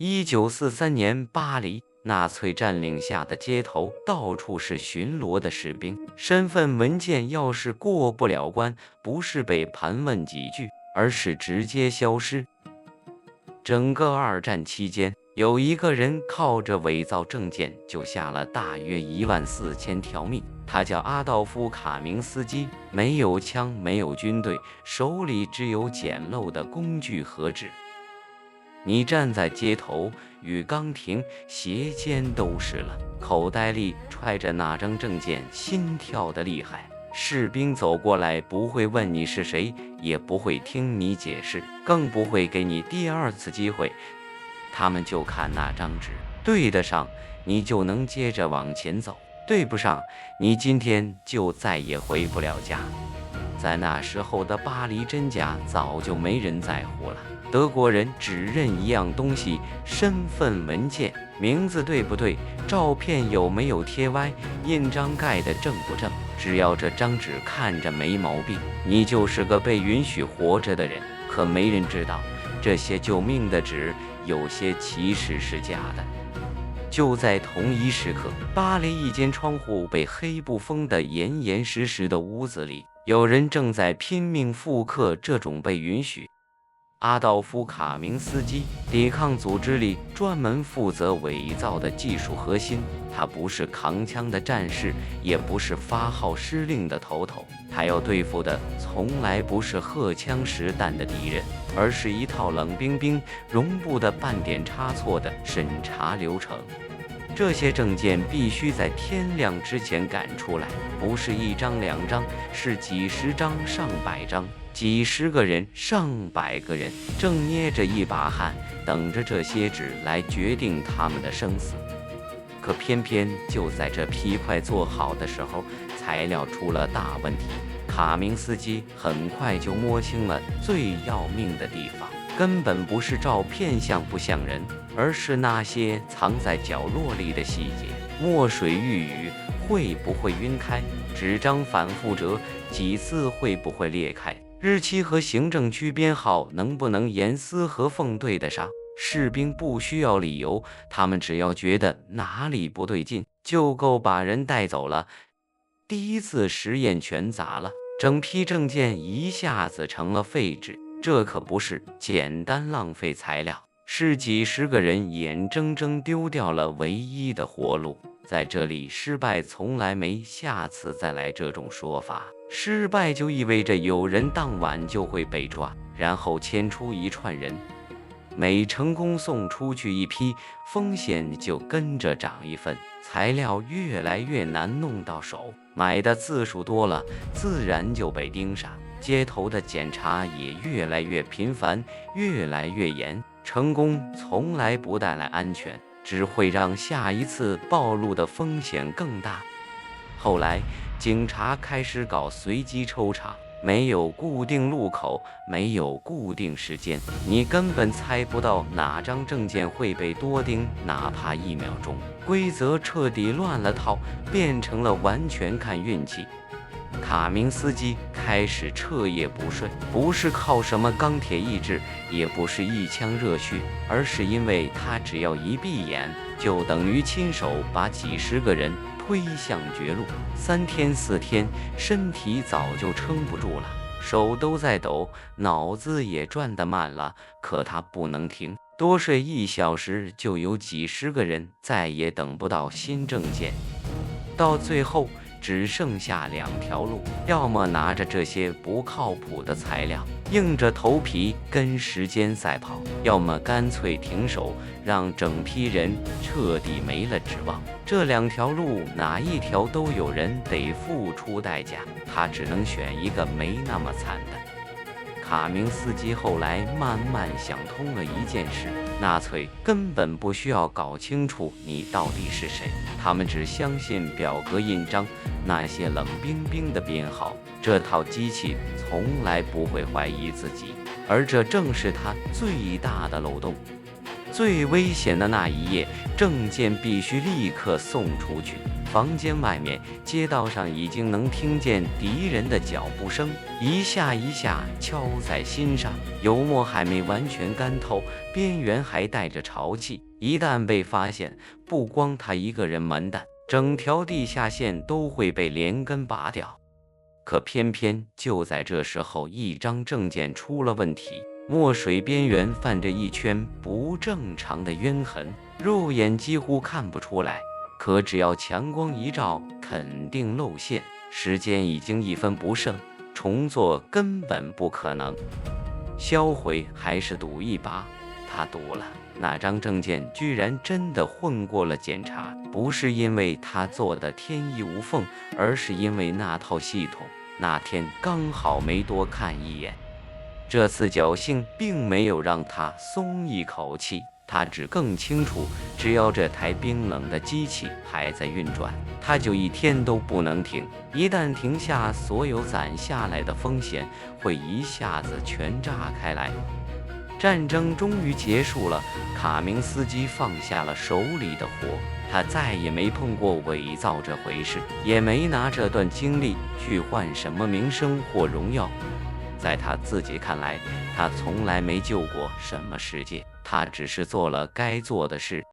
1943年巴黎，纳粹占领下的街头到处是巡逻的士兵，身份文件要是过不了关，不是被盘问几句，而是直接消失。整个二战期间，有一个人靠着伪造证件救下了大约14000条命，他叫阿道夫·卡明斯基，没有枪，没有军队，手里只有简陋的工具和纸。你站在街头，与钢亭鞋尖都湿了，口袋里揣着那张证件，心跳得厉害。士兵走过来，不会问你是谁，也不会听你解释，更不会给你第二次机会。他们就看那张纸，对得上，你就能接着往前走；对不上，你今天就再也回不了家。在那时候的巴黎，真假早就没人在乎了。德国人只认一样东西：身份文件，名字对不对，照片有没有贴歪，印章盖的正不正。只要这张纸看着没毛病，你就是个被允许活着的人。可没人知道，这些救命的纸有些其实是假的。就在同一时刻，巴黎一间窗户被黑布封得严严实实的屋子里，有人正在拼命复刻这种被允许。阿道夫·卡明斯基，抵抗组织里专门负责伪造的技术核心。他不是扛枪的战士，也不是发号施令的头头，他要对付的从来不是荷枪实弹的敌人，而是一套冷冰冰、容不得半点差错的审查流程。这些证件必须在天亮之前赶出来，不是1张2张，是几十张上百张，几十个人上百个人正捏着一把汗，等着这些纸来决定他们的生死。可偏偏就在这批快做好的时候，材料出了大问题。卡明斯基很快就摸清了最要命的地方，根本不是照片像不像人，而是那些藏在角落里的细节。墨水遇雨会不会晕开？纸张反复折几次会不会裂开？日期和行政区编号能不能严丝合缝对得上？士兵不需要理由，他们只要觉得哪里不对劲，就够把人带走了。第一次实验全砸了，整批证件一下子成了废纸。这可不是简单浪费材料，是几十个人眼睁睁丢掉了唯一的活路。在这里，失败从来没下次再来这种说法。失败就意味着有人当晚就会被抓，然后牵出一串人。每成功送出去一批，风险就跟着涨一分。材料越来越难弄到手，买的次数多了，自然就被盯上。街头的检查也越来越频繁，越来越严。成功从来不带来安全，只会让下一次暴露的风险更大。后来，警察开始搞随机抽查。没有固定路口，没有固定时间，你根本猜不到哪张证件会被多盯，哪怕1秒钟。规则彻底乱了套，变成了完全看运气。卡明斯基开始彻夜不睡，不是靠什么钢铁意志，也不是一腔热血，而是因为他只要一闭眼，就等于亲手把几十个人推向绝路。3天4天，身体早就撑不住了，手都在抖，脑子也转得慢了。可他不能停，多睡1小时，就有几十个人再也等不到新证件。到最后，只剩下2条路，要么拿着这些不靠谱的材料，硬着头皮跟时间赛跑，要么干脆停手，让整批人彻底没了指望。这2条路哪一条都有人得付出代价，他只能选一个没那么惨的。卡明斯基后来慢慢想通了一件事：纳粹根本不需要搞清楚你到底是谁，他们只相信表格印章，那些冷冰冰的编号。这套机器从来不会怀疑自己，而这正是它最大的漏洞。最危险的那一页，证件必须立刻送出去，房间外面，街道上已经能听见敌人的脚步声，一下一下敲在心上。油墨还没完全干透，边缘还带着潮气，一旦被发现，不光他一个人完蛋，整条地下线都会被连根拔掉。可偏偏就在这时候，一张证件出了问题，墨水边缘泛着一圈不正常的晕痕，肉眼几乎看不出来。可只要强光一照，肯定露馅。时间已经1分不剩，重做根本不可能。销毁还是赌一把？他赌了，那张证件居然真的混过了检查。不是因为他做的天衣无缝，而是因为那套系统那天刚好没多看一眼。这次侥幸并没有让他松一口气。他只更清楚，只要这台冰冷的机器还在运转，他就一天都不能停。一旦停下，所有攒下来的风险会一下子全炸开来。战争终于结束了，卡明斯基放下了手里的活，他再也没碰过伪造这回事，也没拿这段经历去换什么名声或荣耀。在他自己看来，他从来没救过什么世界，他只是做了该做的事。